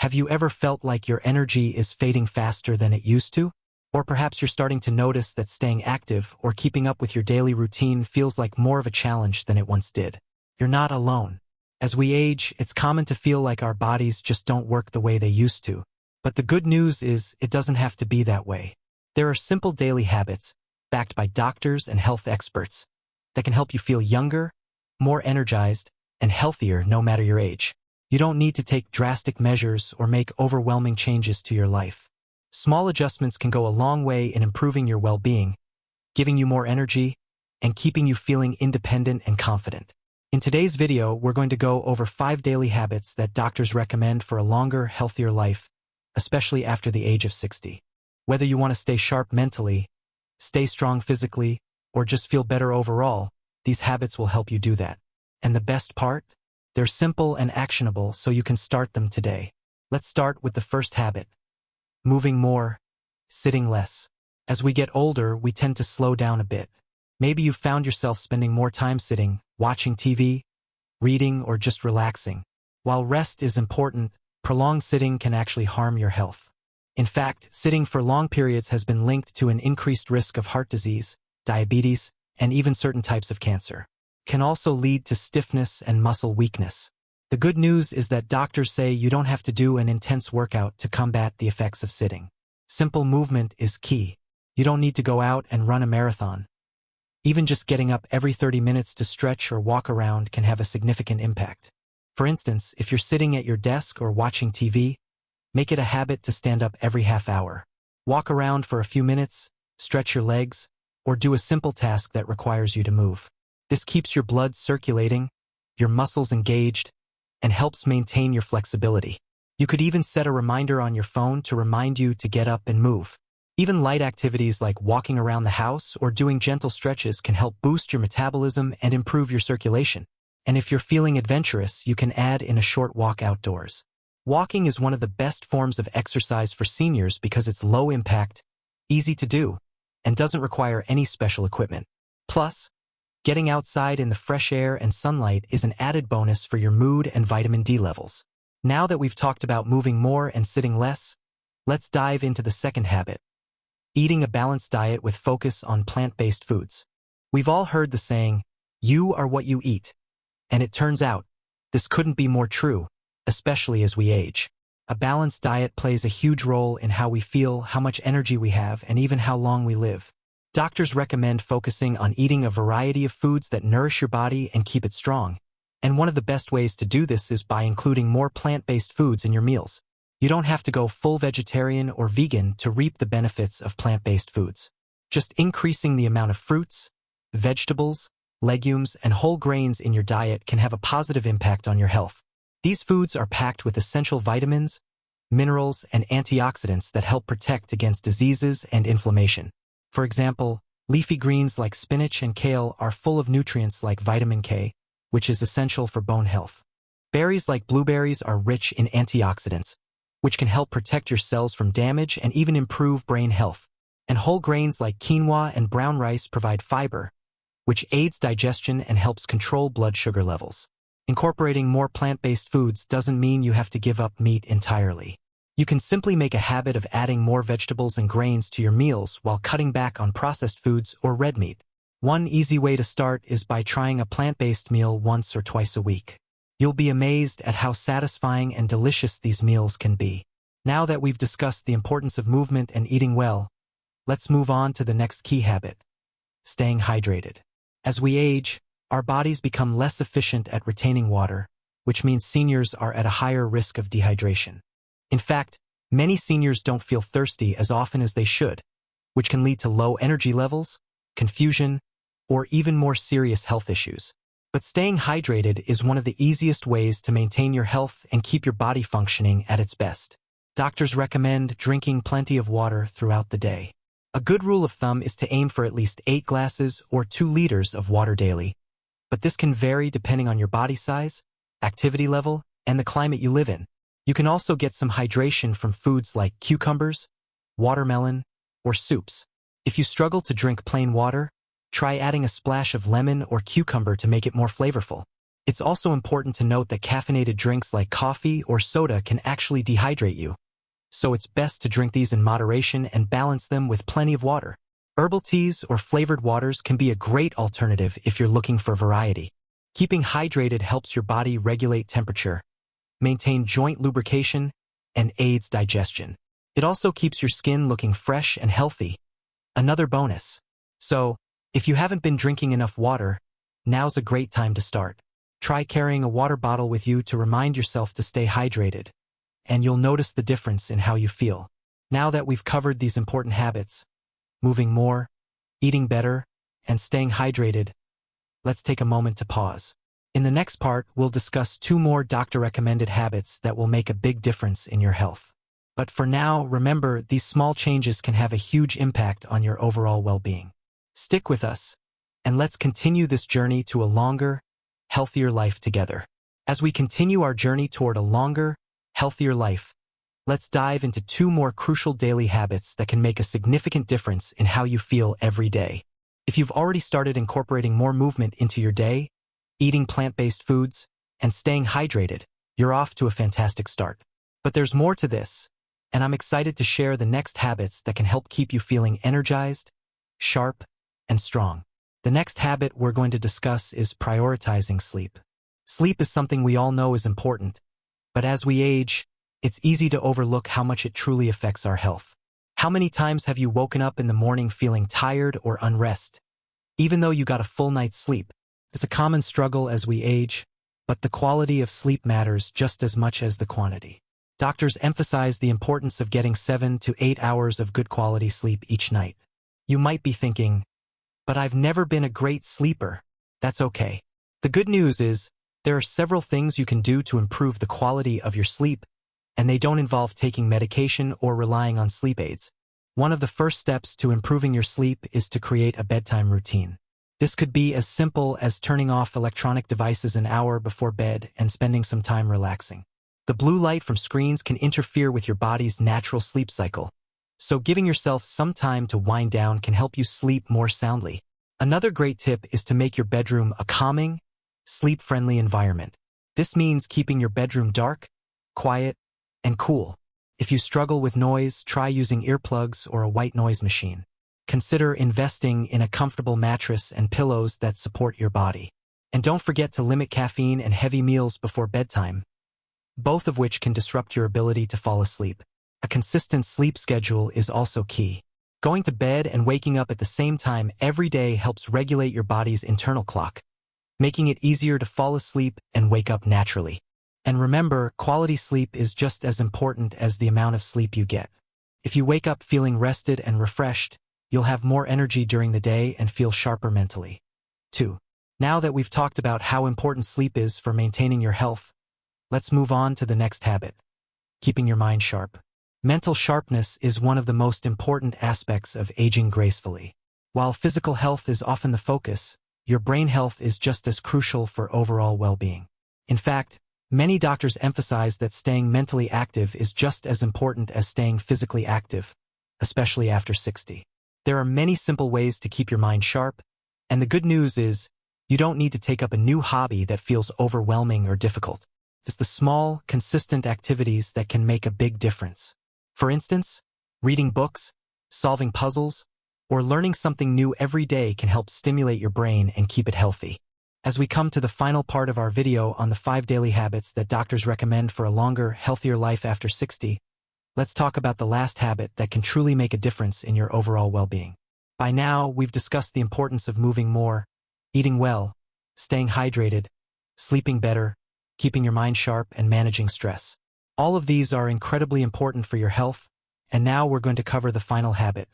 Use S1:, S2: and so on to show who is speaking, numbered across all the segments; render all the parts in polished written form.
S1: Have you ever felt like your energy is fading faster than it used to? Or perhaps you're starting to notice that staying active or keeping up with your daily routine feels like more of a challenge than it once did. You're not alone. As we age, it's common to feel like our bodies just don't work the way they used to. But the good news is it doesn't have to be that way. There are simple daily habits, backed by doctors and health experts, that can help you feel younger, more energized, and healthier no matter your age. You don't need to take drastic measures or make overwhelming changes to your life. Small adjustments can go a long way in improving your well-being, giving you more energy, and keeping you feeling independent and confident. In today's video, we're going to go over 5 daily habits that doctors recommend for a longer, healthier life, especially after the age of 60. Whether you want to stay sharp mentally, stay strong physically, or just feel better overall, these habits will help you do that. And the best part? They're simple and actionable, so you can start them today. Let's start with the first habit. Moving more, sitting less. As we get older, we tend to slow down a bit. Maybe you've found yourself spending more time sitting, watching TV, reading, or just relaxing. While rest is important, prolonged sitting can actually harm your health. In fact, sitting for long periods has been linked to an increased risk of heart disease, diabetes, and even certain types of cancer. Can also lead to stiffness and muscle weakness. The good news is that doctors say you don't have to do an intense workout to combat the effects of sitting. Simple movement is key. You don't need to go out and run a marathon. Even just getting up every 30 minutes to stretch or walk around can have a significant impact. For instance, if you're sitting at your desk or watching TV, make it a habit to stand up every half hour. Walk around for a few minutes, stretch your legs, or do a simple task that requires you to move. This keeps your blood circulating, your muscles engaged, and helps maintain your flexibility. You could even set a reminder on your phone to remind you to get up and move. Even light activities like walking around the house or doing gentle stretches can help boost your metabolism and improve your circulation. And if you're feeling adventurous, you can add in a short walk outdoors. Walking is one of the best forms of exercise for seniors because it's low impact, easy to do, and doesn't require any special equipment. Plus, getting outside in the fresh air and sunlight is an added bonus for your mood and vitamin D levels. Now that we've talked about moving more and sitting less, let's dive into the second habit. Eating a balanced diet with focus on plant-based foods. We've all heard the saying, "You are what you eat." And it turns out, this couldn't be more true, especially as we age. A balanced diet plays a huge role in how we feel, how much energy we have, and even how long we live. Doctors recommend focusing on eating a variety of foods that nourish your body and keep it strong. And one of the best ways to do this is by including more plant-based foods in your meals. You don't have to go full vegetarian or vegan to reap the benefits of plant-based foods. Just increasing the amount of fruits, vegetables, legumes, and whole grains in your diet can have a positive impact on your health. These foods are packed with essential vitamins, minerals, and antioxidants that help protect against diseases and inflammation. For example, leafy greens like spinach and kale are full of nutrients like vitamin K, which is essential for bone health. Berries like blueberries are rich in antioxidants, which can help protect your cells from damage and even improve brain health. And whole grains like quinoa and brown rice provide fiber, which aids digestion and helps control blood sugar levels. Incorporating more plant-based foods doesn't mean you have to give up meat entirely. You can simply make a habit of adding more vegetables and grains to your meals while cutting back on processed foods or red meat. One easy way to start is by trying a plant-based meal once or twice a week. You'll be amazed at how satisfying and delicious these meals can be. Now that we've discussed the importance of movement and eating well, let's move on to the next key habit: staying hydrated. As we age, our bodies become less efficient at retaining water, which means seniors are at a higher risk of dehydration. In fact, many seniors don't feel thirsty as often as they should, which can lead to low energy levels, confusion, or even more serious health issues. But staying hydrated is one of the easiest ways to maintain your health and keep your body functioning at its best. Doctors recommend drinking plenty of water throughout the day. A good rule of thumb is to aim for at least 8 glasses or 2 liters of water daily, but this can vary depending on your body size, activity level, and the climate you live in. You can also get some hydration from foods like cucumbers, watermelon, or soups. If you struggle to drink plain water, try adding a splash of lemon or cucumber to make it more flavorful. It's also important to note that caffeinated drinks like coffee or soda can actually dehydrate you. So it's best to drink these in moderation and balance them with plenty of water. Herbal teas or flavored waters can be a great alternative if you're looking for variety. Keeping hydrated helps your body regulate temperature, maintain joint lubrication, and aids digestion. It also keeps your skin looking fresh and healthy. Another bonus. So, if you haven't been drinking enough water, now's a great time to start. Try carrying a water bottle with you to remind yourself to stay hydrated, and you'll notice the difference in how you feel. Now that we've covered these important habits, moving more, eating better, and staying hydrated, let's take a moment to pause. In the next part, we'll discuss 2 more doctor-recommended habits that will make a big difference in your health. But for now, remember, these small changes can have a huge impact on your overall well-being. Stick with us, and let's continue this journey to a longer, healthier life together. As we continue our journey toward a longer, healthier life, let's dive into 2 more crucial daily habits that can make a significant difference in how you feel every day. If you've already started incorporating more movement into your day, eating plant-based foods, and staying hydrated, you're off to a fantastic start. But there's more to this, and I'm excited to share the next habits that can help keep you feeling energized, sharp, and strong. The next habit we're going to discuss is prioritizing sleep. Sleep is something we all know is important, but as we age, it's easy to overlook how much it truly affects our health. How many times have you woken up in the morning feeling tired or unrested, even though you got a full night's sleep? It's a common struggle as we age, but the quality of sleep matters just as much as the quantity. Doctors emphasize the importance of getting 7 to 8 hours of good quality sleep each night. You might be thinking, but I've never been a great sleeper. That's okay. The good news is, there are several things you can do to improve the quality of your sleep, and they don't involve taking medication or relying on sleep aids. One of the first steps to improving your sleep is to create a bedtime routine. This could be as simple as turning off electronic devices an hour before bed and spending some time relaxing. The blue light from screens can interfere with your body's natural sleep cycle, so giving yourself some time to wind down can help you sleep more soundly. Another great tip is to make your bedroom a calming, sleep-friendly environment. This means keeping your bedroom dark, quiet, and cool. If you struggle with noise, try using earplugs or a white noise machine. Consider investing in a comfortable mattress and pillows that support your body. And don't forget to limit caffeine and heavy meals before bedtime, both of which can disrupt your ability to fall asleep. A consistent sleep schedule is also key. Going to bed and waking up at the same time every day helps regulate your body's internal clock, making it easier to fall asleep and wake up naturally. And remember, quality sleep is just as important as the amount of sleep you get. If you wake up feeling rested and refreshed, you'll have more energy during the day and feel sharper mentally. 2. Now that we've talked about how important sleep is for maintaining your health, let's move on to the next habit: keeping your mind sharp. Mental sharpness is one of the most important aspects of aging gracefully. While physical health is often the focus, your brain health is just as crucial for overall well-being. In fact, many doctors emphasize that staying mentally active is just as important as staying physically active, especially after 60. There are many simple ways to keep your mind sharp, and the good news is, you don't need to take up a new hobby that feels overwhelming or difficult. It's the small, consistent activities that can make a big difference. For instance, reading books, solving puzzles, or learning something new every day can help stimulate your brain and keep it healthy. As we come to the final part of our video on the 5 daily habits that doctors recommend for a longer, healthier life after 60, let's talk about the last habit that can truly make a difference in your overall well-being. By now, we've discussed the importance of moving more, eating well, staying hydrated, sleeping better, keeping your mind sharp, and managing stress. All of these are incredibly important for your health, and now we're going to cover the final habit: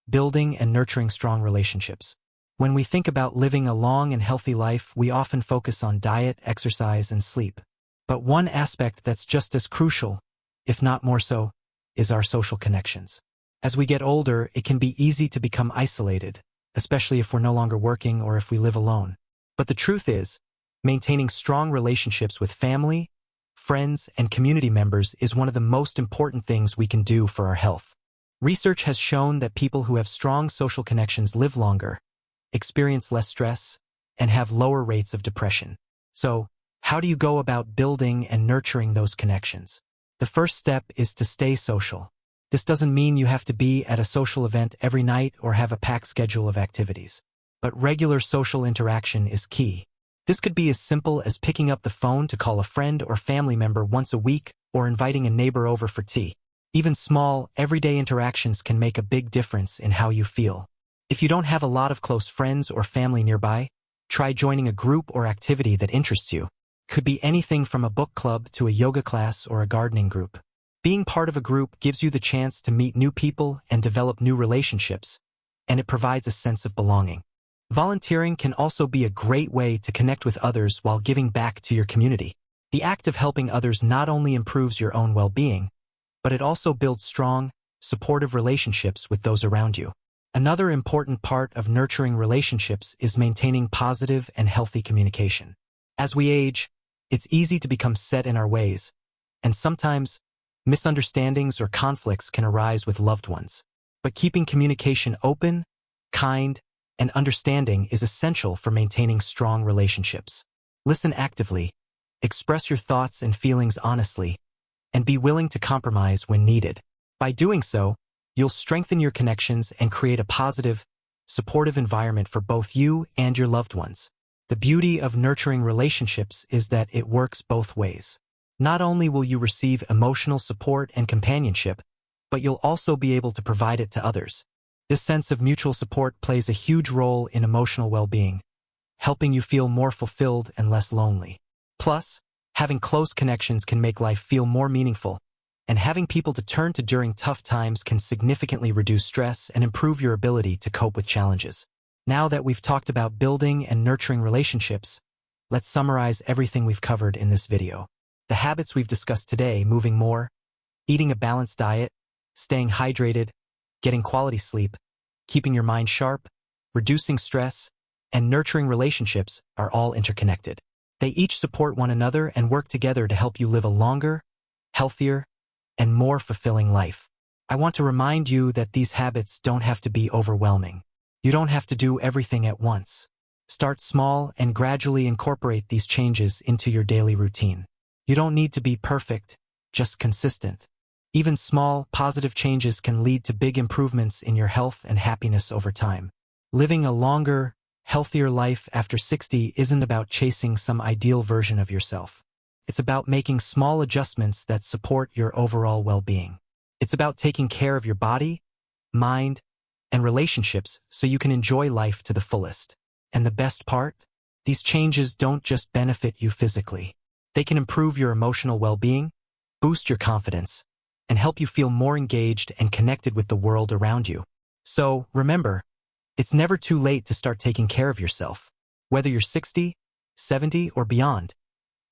S1: building and nurturing strong relationships. When we think about living a long and healthy life, we often focus on diet, exercise, and sleep. But one aspect that's just as crucial, if not more so, is our social connections. As we get older, it can be easy to become isolated, especially if we're no longer working or if we live alone. But the truth is, maintaining strong relationships with family, friends, and community members is one of the most important things we can do for our health. Research has shown that people who have strong social connections live longer, experience less stress, and have lower rates of depression. So, how do you go about building and nurturing those connections? The first step is to stay social. This doesn't mean you have to be at a social event every night or have a packed schedule of activities. But regular social interaction is key. This could be as simple as picking up the phone to call a friend or family member once a week or inviting a neighbor over for tea. Even small, everyday interactions can make a big difference in how you feel. If you don't have a lot of close friends or family nearby, try joining a group or activity that interests you. Could be anything from a book club to a yoga class or a gardening group. Being part of a group gives you the chance to meet new people and develop new relationships, and it provides a sense of belonging. Volunteering can also be a great way to connect with others while giving back to your community. The act of helping others not only improves your own well-being, but it also builds strong, supportive relationships with those around you. Another important part of nurturing relationships is maintaining positive and healthy communication. As we age, it's easy to become set in our ways, and sometimes misunderstandings or conflicts can arise with loved ones. But keeping communication open, kind, and understanding is essential for maintaining strong relationships. Listen actively, express your thoughts and feelings honestly, and be willing to compromise when needed. By doing so, you'll strengthen your connections and create a positive, supportive environment for both you and your loved ones. The beauty of nurturing relationships is that it works both ways. Not only will you receive emotional support and companionship, but you'll also be able to provide it to others. This sense of mutual support plays a huge role in emotional well-being, helping you feel more fulfilled and less lonely. Plus, having close connections can make life feel more meaningful, and having people to turn to during tough times can significantly reduce stress and improve your ability to cope with challenges. Now that we've talked about building and nurturing relationships, let's summarize everything we've covered in this video. The habits we've discussed today: moving more, eating a balanced diet, staying hydrated, getting quality sleep, keeping your mind sharp, reducing stress, and nurturing relationships are all interconnected. They each support one another and work together to help you live a longer, healthier, and more fulfilling life. I want to remind you that these habits don't have to be overwhelming. You don't have to do everything at once. Start small and gradually incorporate these changes into your daily routine. You don't need to be perfect, just consistent. Even small, positive changes can lead to big improvements in your health and happiness over time. Living a longer, healthier life after 60 isn't about chasing some ideal version of yourself. It's about making small adjustments that support your overall well-being. It's about taking care of your body, mind, and relationships so you can enjoy life to the fullest. And the best part? These changes don't just benefit you physically. They can improve your emotional well-being, boost your confidence, and help you feel more engaged and connected with the world around you. So, remember, it's never too late to start taking care of yourself. Whether you're 60, 70, or beyond,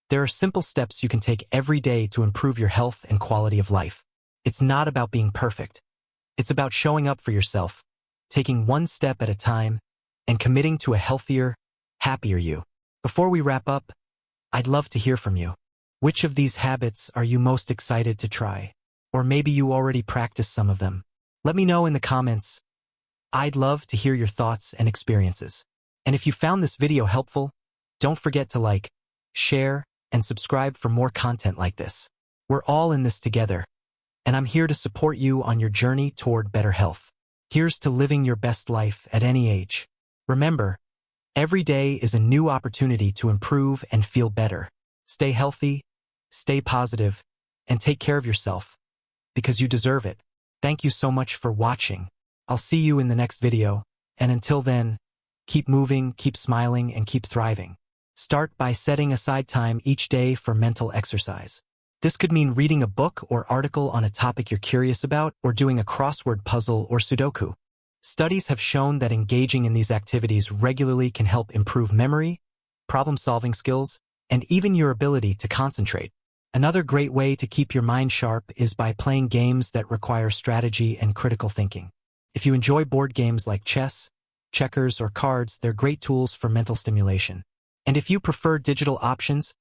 S1: there are simple steps you can take every day to improve your health and quality of life. It's not about being perfect. It's about showing up for yourself, taking one step at a time, and committing to a healthier, happier you. Before we wrap up, I'd love to hear from you. Which of these habits are you most excited to try? Or maybe you already practice some of them. Let me know in the comments. I'd love to hear your thoughts and experiences. And if you found this video helpful, don't forget to like, share, and subscribe for more content like this. We're all in this together, and I'm here to support you on your journey toward better health. Here's to living your best life at any age. Remember, every day is a new opportunity to improve and feel better. Stay healthy, stay positive, and take care of yourself, because you deserve it. Thank you so much for watching. I'll see you in the next video, and until then, keep moving, keep smiling, and keep thriving. Start by setting aside time each day for mental exercise. This could mean reading a book or article on a topic you're curious about, or doing a crossword puzzle or Sudoku. Studies have shown that engaging in these activities regularly can help improve memory, problem-solving skills, and even your ability to concentrate. Another great way to keep your mind sharp is by playing games that require strategy and critical thinking. If you enjoy board games like chess, checkers, or cards, they're great tools for mental stimulation. And if you prefer digital options,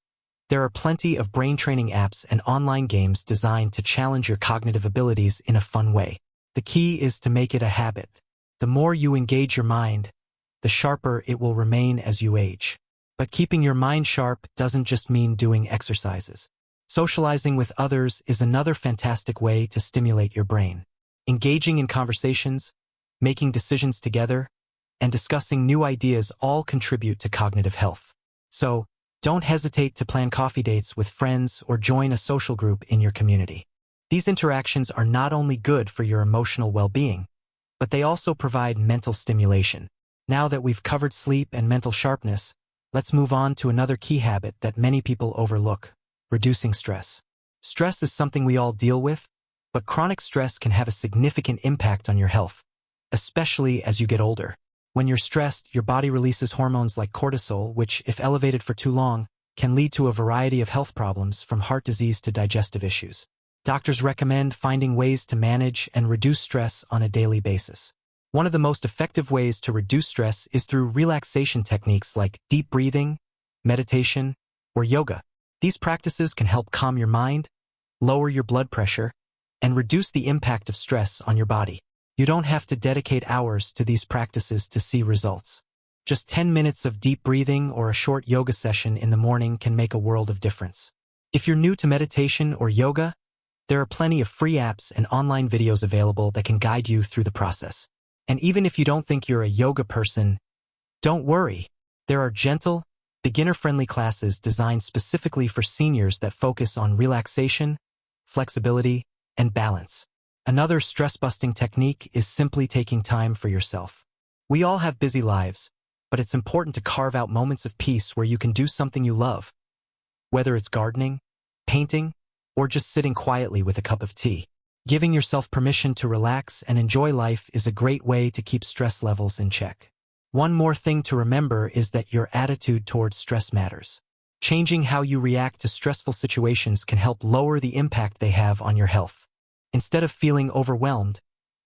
S1: there are plenty of brain-training apps and online games designed to challenge your cognitive abilities in a fun way. The key is to make it a habit. The more you engage your mind, the sharper it will remain as you age. But keeping your mind sharp doesn't just mean doing exercises. Socializing with others is another fantastic way to stimulate your brain. Engaging in conversations, making decisions together, and discussing new ideas all contribute to cognitive health. So, don't hesitate to plan coffee dates with friends or join a social group in your community. These interactions are not only good for your emotional well-being, but they also provide mental stimulation. Now that we've covered sleep and mental sharpness, let's move on to another key habit that many people overlook: reducing stress. Stress is something we all deal with, but chronic stress can have a significant impact on your health, especially as you get older. When you're stressed, your body releases hormones like cortisol, which, if elevated for too long, can lead to a variety of health problems from heart disease to digestive issues. Doctors recommend finding ways to manage and reduce stress on a daily basis. One of the most effective ways to reduce stress is through relaxation techniques like deep breathing, meditation, or yoga. These practices can help calm your mind, lower your blood pressure, and reduce the impact of stress on your body. You don't have to dedicate hours to these practices to see results. Just 10 minutes of deep breathing or a short yoga session in the morning can make a world of difference. If you're new to meditation or yoga, there are plenty of free apps and online videos available that can guide you through the process. And even if you don't think you're a yoga person, don't worry. There are gentle, beginner-friendly classes designed specifically for seniors that focus on relaxation, flexibility, and balance. Another stress-busting technique is simply taking time for yourself. We all have busy lives, but it's important to carve out moments of peace where you can do something you love. Whether it's gardening, painting, or just sitting quietly with a cup of tea. Giving yourself permission to relax and enjoy life is a great way to keep stress levels in check. One more thing to remember is that your attitude towards stress matters. Changing how you react to stressful situations can help lower the impact they have on your health. Instead of feeling overwhelmed,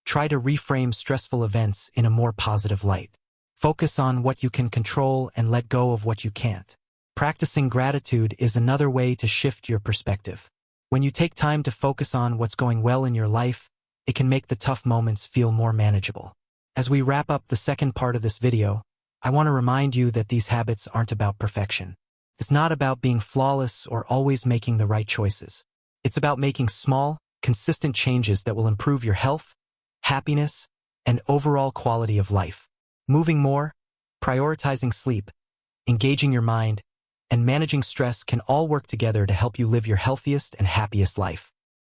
S1: try to reframe stressful events in a more positive light. Focus on what you can control and let go of what you can't. Practicing gratitude is another way to shift your perspective. When you take time to focus on what's going well in your life, it can make the tough moments feel more manageable. As we wrap up the second part of this video, I want to remind you that these habits aren't about perfection. It's not about being flawless or always making the right choices. It's about making small, consistent changes that will improve your health, happiness, and overall quality of life. Moving more, prioritizing sleep, engaging your mind, and managing stress can all work together to help you live your healthiest and happiest life.